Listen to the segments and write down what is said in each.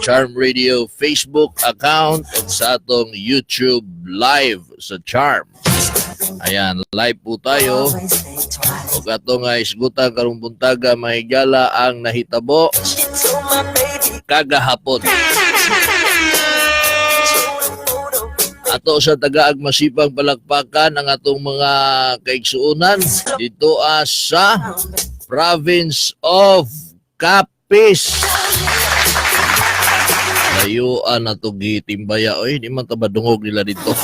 Charm Radio Facebook account at sa atong YouTube live sa Charm. Ayan, live po tayo. O katong isgutan karong buntaga mahigala ang nahitabo kagahapon. Ato sa tagaag masipang palakpakan ang atong mga kaigsuunan dito sa province of Capiz. Layuan na ito gitimbaya. Oy, di man tabadungog nila dito.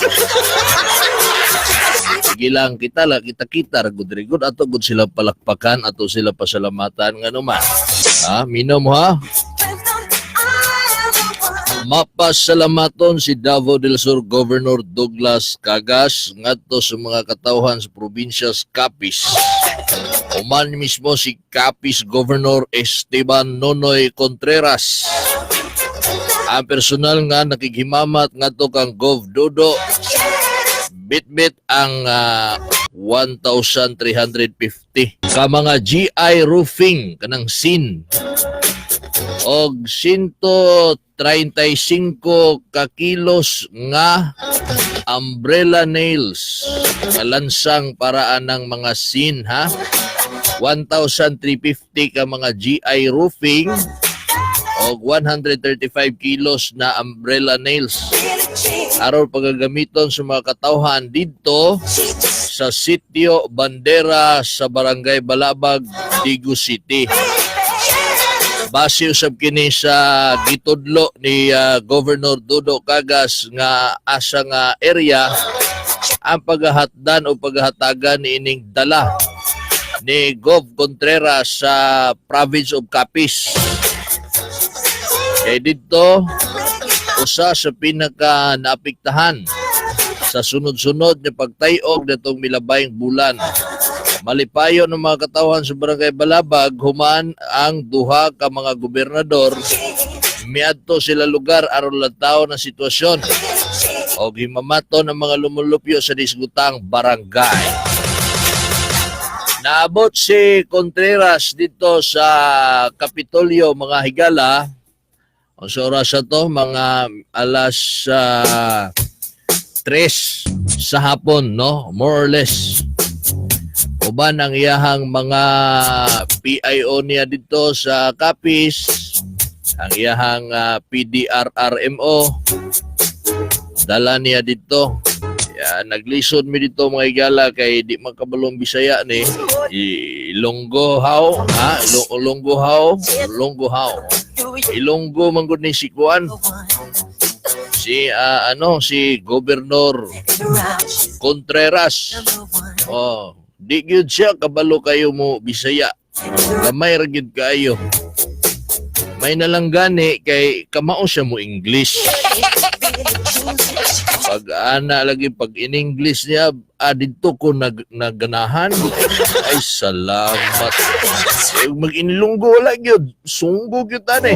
Sige lang, kita ragod ato gud sila palakpakan, ato sila pasalamatan nga naman. Ha, minom ha? Mapasalamaton si Davao del Sur Governor Douglas Cagas ngadto sa mga katawhan sa probinsya sa Capiz. Uman mismo si Capiz Governor Esteban Nonoy Contreras. Ang personal nga nakighimamat ngadto kang Gov Dodo bit ang 1,350 ka mga GI roofing kanang SIN og 135 ka kilos nga umbrella nails nga lansang paraan ng mga SIN ha. 1,350 ka mga GI roofing og 135 kilos na umbrella nails aron pagagamiton sa mga katawhan dito sa Sitio Bandera sa Barangay Balabag, Digo City. Base usab kini sa gitudlo ni Governor Dodo Cagas nga asa nga area ang paghahatdan o paghatagan ni ining dala ni Gov Contreras sa province of Capiz. Kay dito usa sa pinaka naapektahan sa sunod-sunod na pagtayog natong milabayng bulan. Malipayo ng mga katawhan sa Barangay Balabag, human ang duha ka mga gobernador, miadto sila lugar aron lantaw ng sitwasyon o himamato ng mga lumulupyo sa disgutang barangay. Naabot si Contreras dito sa Kapitolyo, mga higala. Ang sa oras to, mga alas 3 sa hapon, no? More or less. Uban ang iyahang mga PIO niya dito sa Capiz, ang iyahang PDRRMO, dala niya dito. Yan, naglisod mi dito mga igala kay di makabalong Bisaya ni Ilonggo how, ha? Ilonggo how. Ilonggo man gud ni si Kuan. Si Governor Contreras. Oh, di gyud siya kabalo kayo mo Bisaya. Gamay ra gyud kayo. May nalang gani kay kamao siya mo English. Pag lagi pag in English niya, dito ko naganahan. Ay, salamat. Mag-inilunggo wala yun. Sunggo yun tani.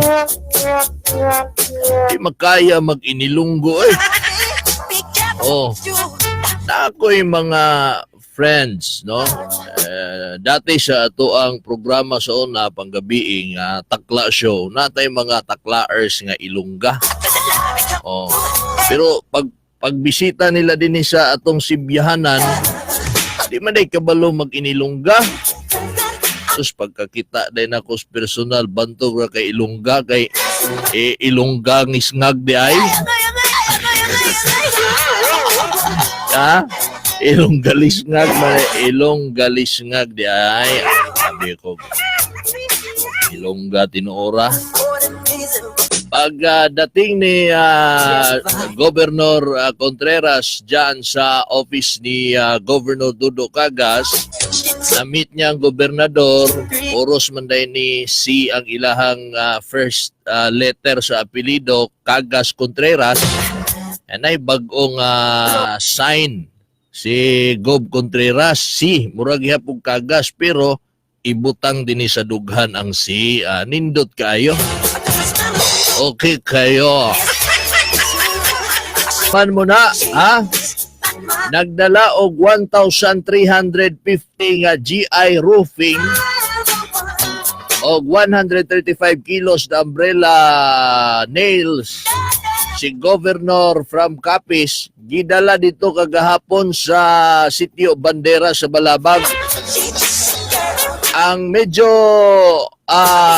Di makaya mag-inilunggo eh. Oh, na ako'y mga friends, no? Dati sa ato ang programa sa una panggabi nga takla show. Natay mga taklaers nga Ilongga. Oh. Pero pagbisita nila din sa atong Sibyahanan, di man ay kabalo mag-inilongga. Sus pagkakita din ako sa personal bantog ra kay Ilongga kay Ilongga ngisngag di ay. Ha? Ilongga lisngag di ay. Sabi ko Ilongga tinuora. Pag dating ni Governor Contreras dyan sa office ni Governor Dodo Cagas, na-meet niya ang gobernador, oros man dahil ni C ang ilahang first letter sa apelido, Cagas Contreras, and ay bagong sign si Gov Contreras, C, murag hapong Cagas, pero ibutang din sa dughan ang C, nindot kayo. Okay kayo. Man mo na, ha? Nagdala og 1,350 nga GI roofing o 135 kilos na umbrella nails si Governor from Capiz, gidala dito kagahapon sa sitio Bandera sa Balabag. Ang medyo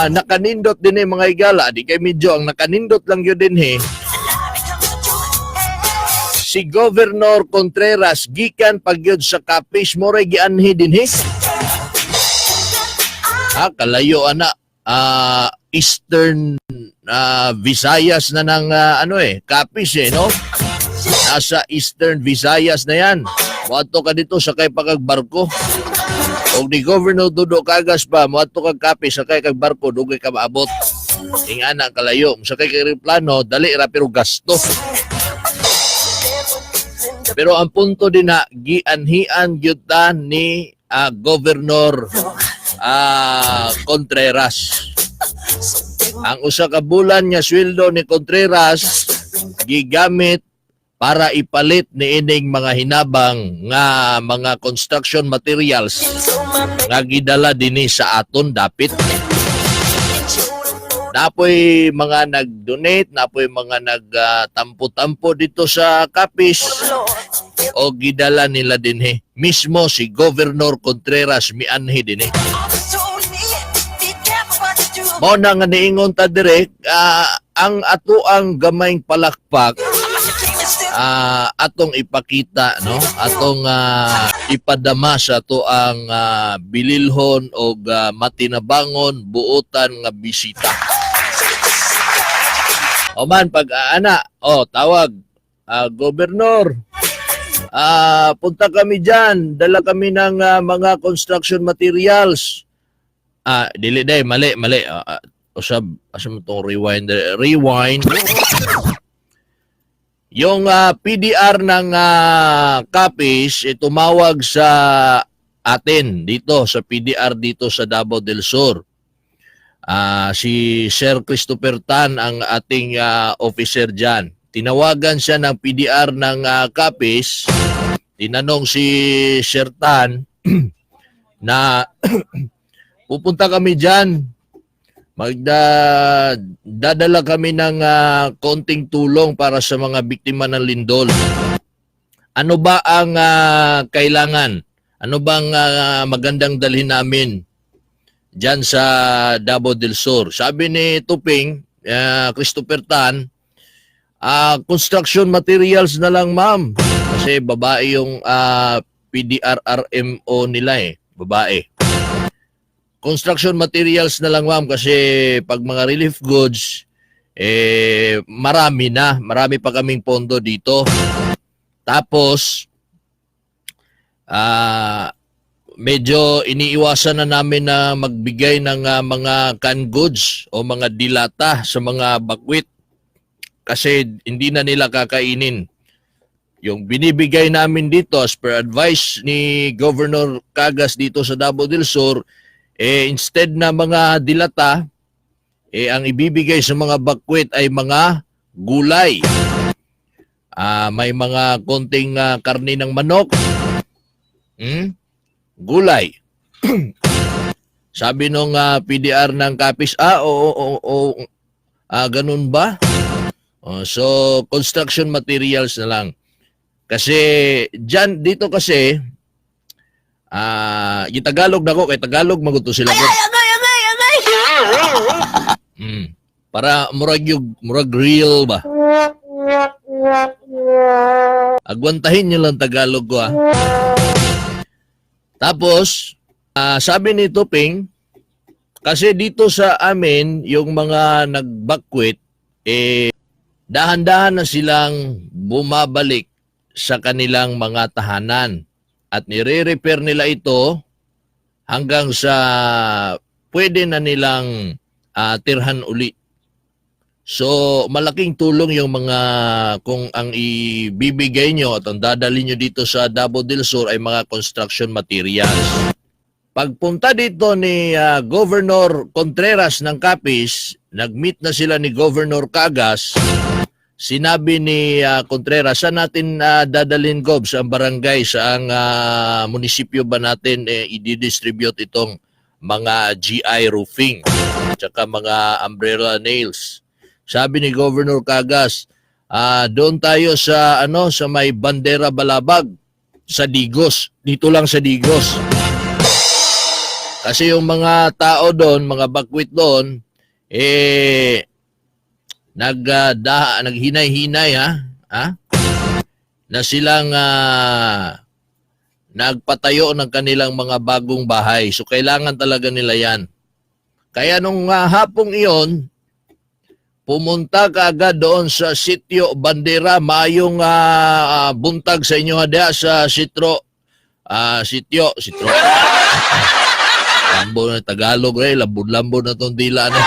nakanindot din mga higala, di kay medyo, ang nakanindot lang yun din si Governor Contreras gikan pagyod sa Capiz mo ray gianhi din kalayo ana Eastern Visayas na ng Capiz no? Nasa Eastern Visayas na yan. Muadto ka dito sakay pagagbarko. Og ni Governor Dodo Cagas pa muadto kag Capiz sakay kag barko dugay ka maabot. Ingana kalayo, sakay kag plano dali ra pero gasto. Pero ang punto din na gianhian gyud ta ni Governor Contreras. Ang usa ka bulan nga sweldo ni Contreras gigamit para ipalit ni ining mga hinabang nga mga construction materials nga gidala dinhi sa aton dapit. Napoy mga nag-donate, napoy mga nagtampo-tampo dito sa Capiz o gidala nila dinhi. Mismo si Governor Contreras mianhi dinhi. Mao na nga niingon ta direk, ang atoang gamayng palakpak atong ipakita no, atong ipadama sa ato ang bililhon o matinabangon buotan nga bisita. O man pag tawag Gobernador, punta kami dyan, dala kami ng mga construction materials. Dili day, mali. Usab mo itong rewind. Yung PDR ng Capiz, tumawag sa atin dito, sa PDR dito sa Davao del Sur. Si Sir Christopher Tan ang ating officer dyan. Tinawagan siya ng PDR ng Capiz. Tinanong si Sir Tan na pupunta kami dyan. Dadala kami ng konting tulong para sa mga biktima ng lindol. Ano ba ang kailangan? Ano bang magandang dalhin namin dyan sa Davao del Sur? Sabi ni Tuping, Christopher Tan, construction materials na lang ma'am. Kasi babae yung PDRRMO nila babae. Construction materials na lang ma'am kasi pag mga relief goods, marami pa kaming pondo dito. Tapos, medyo iniiwasan na namin na magbigay ng mga canned goods o mga dilata sa mga bakwit kasi hindi na nila kakainin. Yung binibigay namin dito as per advice ni Governor Cagas dito sa Davao del Sur, instead na mga dilata, ang ibibigay sa mga bakwit ay mga gulay. May mga konting karne ng manok. Gulay. Sabi nung PDR ng Capiz, ganun ba? So, construction materials na lang. Kasi, dito kasi, yung Tagalog na ko, kay Tagalog maguto sila. Amay! Para murag real ba? Agwantahin nyo lang Tagalog ko Tapos, sabi ni Tuping, kasi dito sa amin, yung mga nagbakwit, dahan-dahan na silang bumabalik sa kanilang mga tahanan. At nire-repair nila ito hanggang sa pwede na nilang tirhan uli. So, malaking tulong yung mga kung ang ibibigay nyo at ang dadali nyo dito sa Davao del Sur ay mga construction materials. Pagpunta dito ni Governor Contreras ng Capiz, nag-meet na sila ni Governor Cagas. Sinabi ni Contreras, saan natin dadalhin Gob sa barangay, sa munisipyo ba natin i-distribute itong mga GI roofing? tsaka mga umbrella nails. Sabi ni Governor Cagas, doon tayo sa sa may Bandera Balabag sa Digos. Dito lang sa Digos. Kasi yung mga tao doon, mga bakwit doon, naghinay-hinay na silang nagpatayo ng kanilang mga bagong bahay. So kailangan talaga nila yan. Kaya nung hapong iyon, pumunta ka agad doon sa Sitio Bandera, maayong buntag sa inyo hada sa Sitio. Lambo na Tagalog lambod na tong dila na.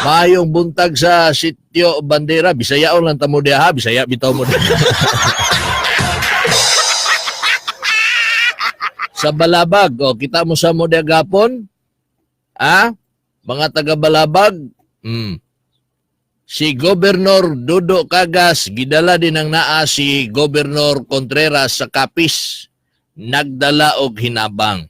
Maayong buntag sa Sitio Bandera, Bisayaon lang tamo diha, Bisaya bitaw mo. Sa Balabag, kita mo sa mo diha gapon? Mga taga Balabag, si Gobernador Dodo Cagas, gidala din ang naa si Gobernador Contreras sa Capiz, nagdala og hinabang.